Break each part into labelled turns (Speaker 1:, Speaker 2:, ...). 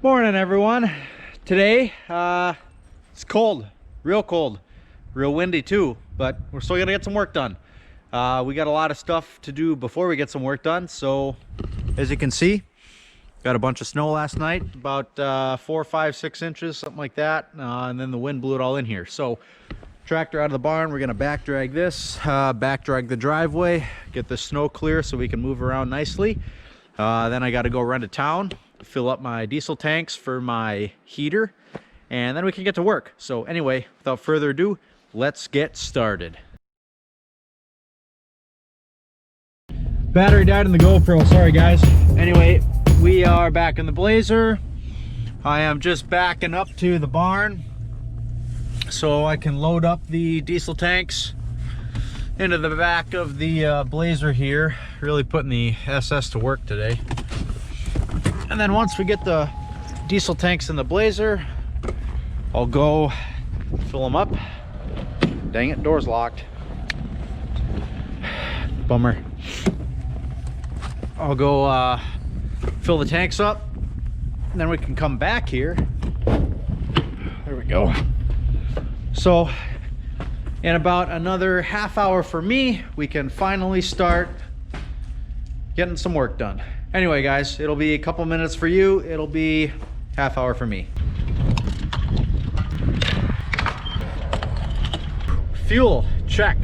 Speaker 1: Morning everyone. Today it's cold, real windy too, but we're still gonna get some work done. We got a lot of stuff to do before we get some work done. So as you can see, got a bunch of snow last night, about 4, 5, 6 inches, something like that, and then the wind blew it all in here. So tractor out of the barn, we're gonna back drag this, back drag the driveway, get the snow clear so we can move around nicely. Then I got to go run to town, fill up my diesel tanks for my heater, and then we can get to work. So anyway, without further ado, let's get started. Battery died in the GoPro, sorry guys. Anyway, we are back in the Blazer. I am just backing up to the barn so I can load up the diesel tanks into the back of the Blazer here. Really putting the SS to work today. And then once we get the diesel tanks in the Blazer, I'll go fill them up. Dang it, door's locked. Bummer. I'll go fill the tanks up, and then we can come back here. There we go. So in about another half hour for me, we can finally start getting some work done. Anyway guys, it'll be a couple minutes for you, it'll be half hour for me. Fuel, check.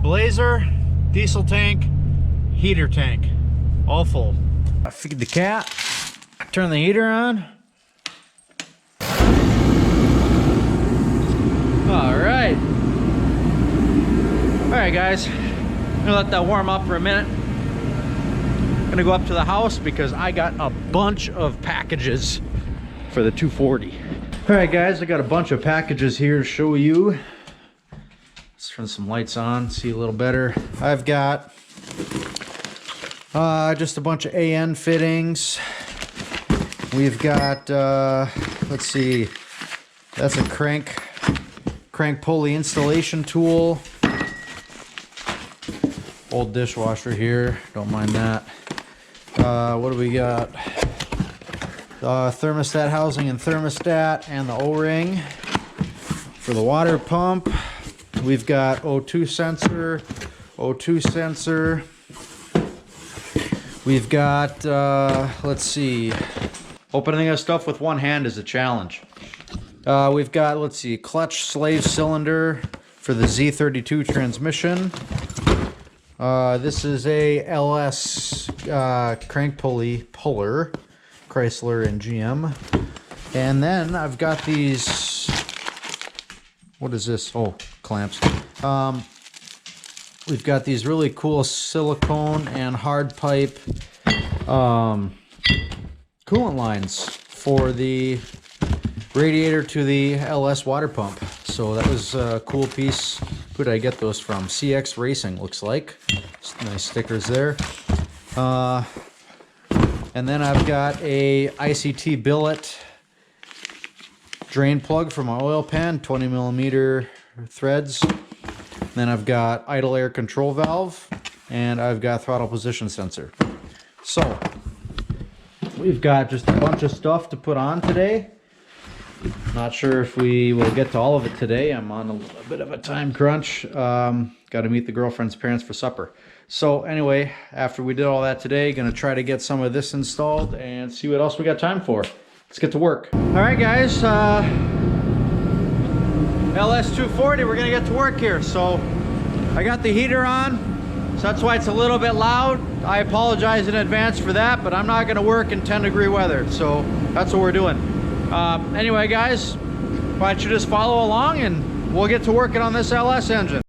Speaker 1: Blazer, diesel tank, heater tank, all full. I feed the cat, turn the heater on. Alright. Alright guys, I'm gonna let that warm up for a minute. I'm gonna go up to the house because I got a bunch of packages for the 240. Alright guys, I got a bunch of packages here to show you. Let's turn some lights on, see a little better. I've got just a bunch of AN fittings. We've got, let's see, that's a crank pulley installation tool. Old dishwasher here, don't mind that. What do we got? Thermostat housing and thermostat, and the O-ring for the water pump. We've got O2 sensor. We've got, let's see, opening this stuff with one hand is a challenge. We've got, let's see, clutch slave cylinder for the Z32 transmission. This is a LS crank puller, Chrysler and GM. And then I've got these, what is this? Oh, clamps. We've got these really cool silicone and hard pipe coolant lines for the radiator to the LS water pump. So that was a cool piece. Who did I get those from? CX Racing, looks like. Nice stickers there. And then I've got a ICT billet drain plug for my oil pan, 20mm threads. Then I've got idle air control valve, and I've got throttle position sensor. So we've got just a bunch of stuff to put on today. Not sure if we will get to all of it today. I'm on a bit of a time crunch. Got to meet the girlfriend's parents for supper. So anyway, after we did all that today, gonna try to get some of this installed and see what else we got time for. Let's get to work. All right guys, LS240, we're gonna get to work here. So I got the heater on, so that's why it's a little bit loud. I apologize in advance for that, but I'm not gonna work in 10-degree weather, so that's what we're doing. Anyway guys, why don't you just follow along and we'll get to working on this LS engine.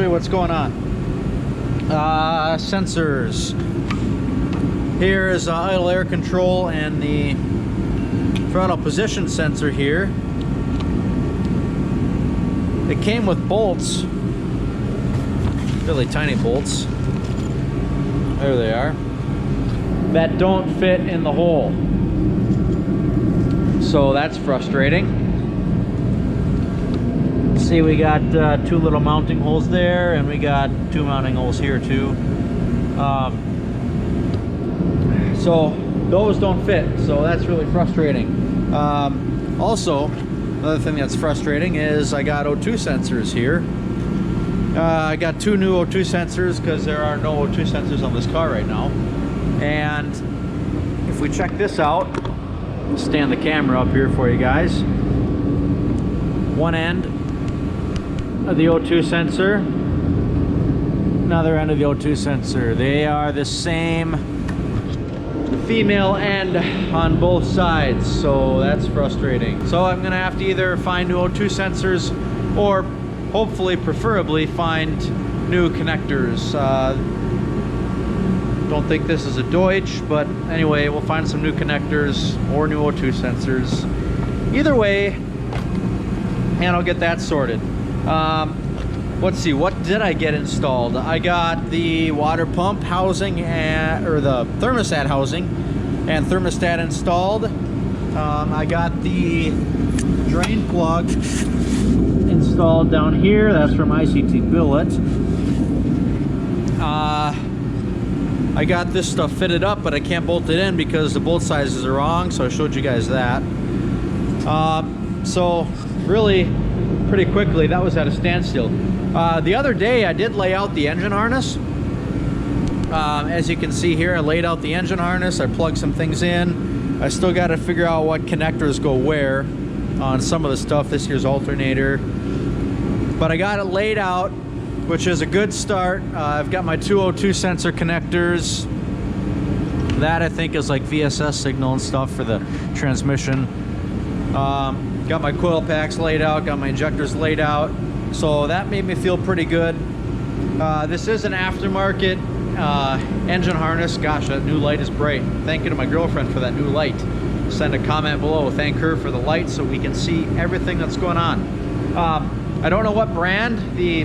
Speaker 1: you what's going on. Sensors. Here is idle air control and the throttle position sensor here. It came with bolts, really tiny bolts. There they are. That don't fit in the hole. So that's frustrating. See, we got 2 little mounting holes there, and we got 2 mounting holes here too. So those don't fit, so that's really frustrating. Also, another thing that's frustrating is I got O2 sensors here. I got 2 new O2 sensors because there are no O2 sensors on this car right now. And if we check this out, I'll stand the camera up here for you guys. One end of the O2 sensor, another end of the O2 sensor. They are the same female end on both sides, so that's frustrating. So I'm gonna have to either find new O2 sensors or hopefully, preferably, find new connectors. Don't think this is a Deutsch, but anyway, we'll find some new connectors or new O2 sensors. Either way, and I'll get that sorted. Let's see, what did I get installed? I got the water pump housing or the thermostat housing and thermostat installed. I got the drain plug installed down here. That's from ICT Billet. I got this stuff fitted up, but I can't bolt it in because the bolt sizes are wrong, so I showed you guys that. So really, pretty quickly, that was at a standstill. The other day, I did lay out the engine harness. As you can see here, I laid out the engine harness. I plugged some things in. I still got to figure out what connectors go where on some of the stuff. This here's alternator. But I got it laid out, which is a good start. I've got my 2 O2 sensor connectors. That I think is like VSS signal and stuff for the transmission. Got my coil packs laid out, got my injectors laid out. So that made me feel pretty good. This is an aftermarket engine harness. Gosh, that new light is bright. Thank you to my girlfriend for that new light. Send a comment below. Thank her for the light so we can see everything that's going on. I don't know what brand the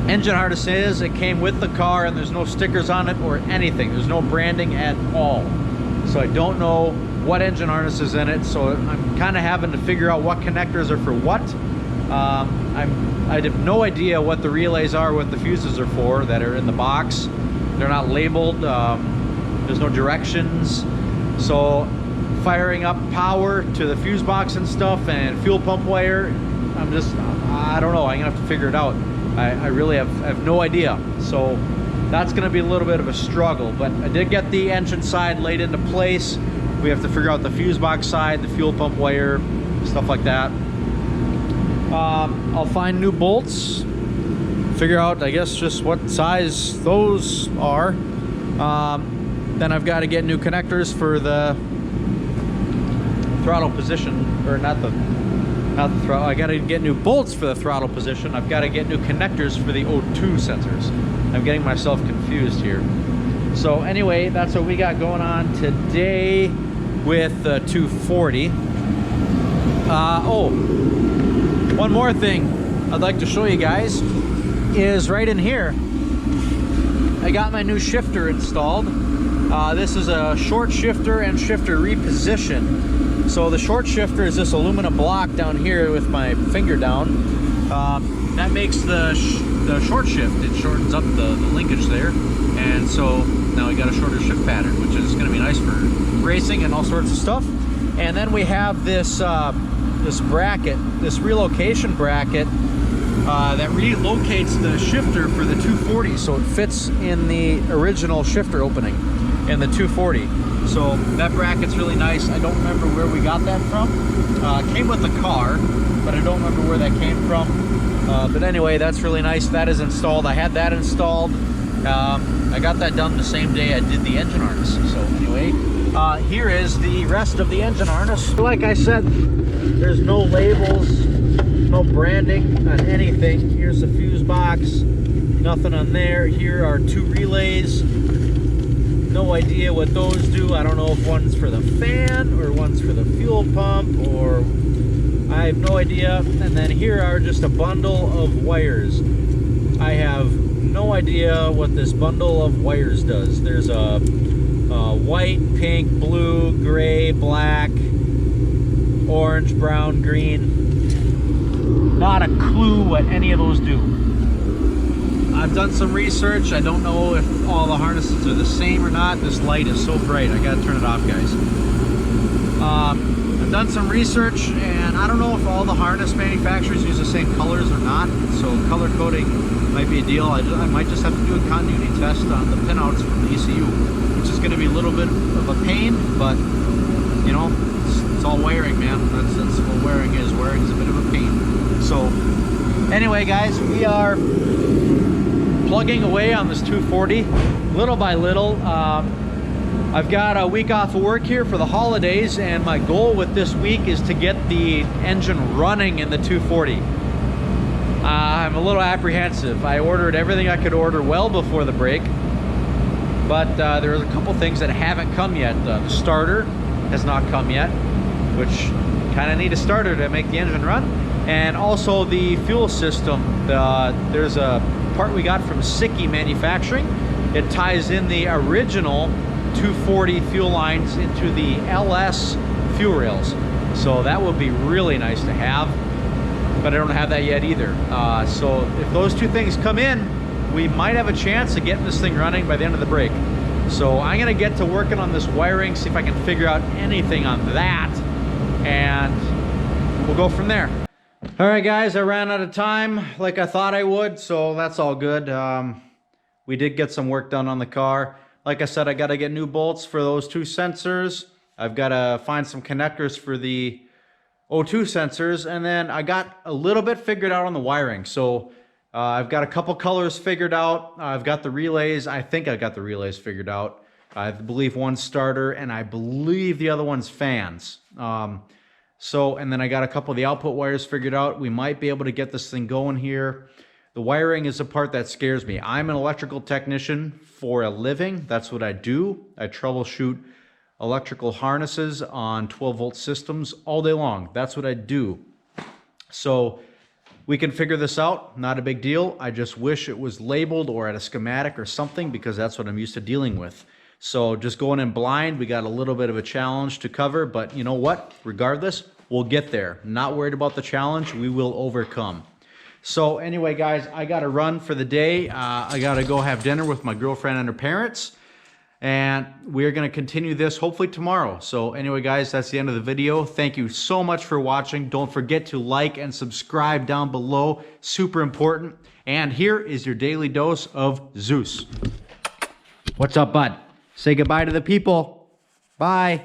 Speaker 1: engine harness is. It came with the car and there's no stickers on it or anything. There's no branding at all. So I don't know what engine harness is in it. So I'm kind of having to figure out what connectors are for what. I have no idea what the relays are, what the fuses are for that are in the box. They're not labeled. There's no directions. So firing up power to the fuse box and stuff and fuel pump wire, I don't know. I'm gonna have to figure it out. I really have no idea. So that's gonna be a little bit of a struggle, but I did get the engine side laid into place. We have to figure out the fuse box side, the fuel pump wire, stuff like that. I'll find new bolts, figure out, I guess, just what size those are. Then I've got to get new connectors for the throttle position, or not the throttle. I got to get new bolts for the throttle position. I've got to get new connectors for the O2 sensors. I'm getting myself confused here. So anyway, that's what we got going on today with the 240. Oh, one more thing I'd like to show you guys is right in here. I got my new shifter installed. This is a short shifter and shifter reposition. So the short shifter is this aluminum block down here with my finger down. That makes the short shift. It shortens up the linkage there. And so now we got a shorter shift pattern, which is going to be nice for racing and all sorts of stuff. And then we have this this bracket, this relocation bracket that relocates the shifter for the 240, so it fits in the original shifter opening in the 240. So that bracket's really nice. I don't remember where we got that from. It came with the car, but I don't remember where that came from. But anyway, that's really nice. That is installed. I had that installed. I got that done the same day I did the engine harness. So anyway, here is the rest of the engine harness. Like I said, there's no labels No branding on anything. Here's the fuse box. Nothing on there. Here are 2 relays. No idea what those do. I don't know if one's for the fan or one's for the fuel pump, or I have no idea. And then here are just a bundle of wires. I have no idea what this bundle of wires does. There's a white, pink, blue, gray, black, orange, brown, green. Not a clue what any of those do. I've done some research. I don't know if all the harnesses are the same or not. This light is so bright. I gotta turn it off, guys. I've done some research, and I don't know if all the harness manufacturers use the same colors or not. So color coding might be a deal. I might just have to do a continuity test on the pinouts from the ECU, which is going to be a little bit of a pain, but you know, it's all wiring, man. That's what wiring is. Wiring is a bit of a pain. So anyway, guys, we are plugging away on this 240 little by little. I've got a week off of work here for the holidays, and my goal with this week is to get the engine running in the 240. I'm a little apprehensive. I ordered everything I could order well before the break, but there's a couple things that haven't come yet. The starter has not come yet, which kind of need a starter to make the engine run, and also the fuel system. There's a part we got from Sickie Manufacturing. It ties in the original 240 fuel lines into the LS fuel rails, so that would be really nice to have, but I don't have that yet either. So if those two things come in, we might have a chance of getting this thing running by the end of the break. So I'm gonna get to working on this wiring, see if I can figure out anything on that, and we'll go from there. All right, guys, I ran out of time like I thought I would, so that's all good. We did get some work done on the car. Like I said, I got to get new bolts for those 2 sensors. I've got to find some connectors for the O2 sensors, and then I got a little bit figured out on the wiring. So I've got a couple colors figured out. I've got the relays. I think I got the relays figured out. I believe one's starter, and I believe the other one's fans. And then I got a couple of the output wires figured out. We might be able to get this thing going here. The wiring is the part that scares me. I'm an electrical technician for a living. That's what I do. I troubleshoot electrical harnesses on 12-volt systems all day long. That's what I do. So we can figure this out. Not a big deal. I just wish it was labeled or at a schematic or something, because that's what I'm used to dealing with. So just going in blind, we got a little bit of a challenge to cover, but you know what? Regardless, we'll get there. Not worried about the challenge. We will overcome. So anyway, guys, I got to run for the day. I got to go have dinner with my girlfriend and her parents, and we're going to continue this hopefully tomorrow. So anyway, guys, that's the end of the video. Thank you so much for watching. Don't forget to like and subscribe down below. Super important. And here is your daily dose of Zeus. What's up, bud? Say goodbye to the people. Bye.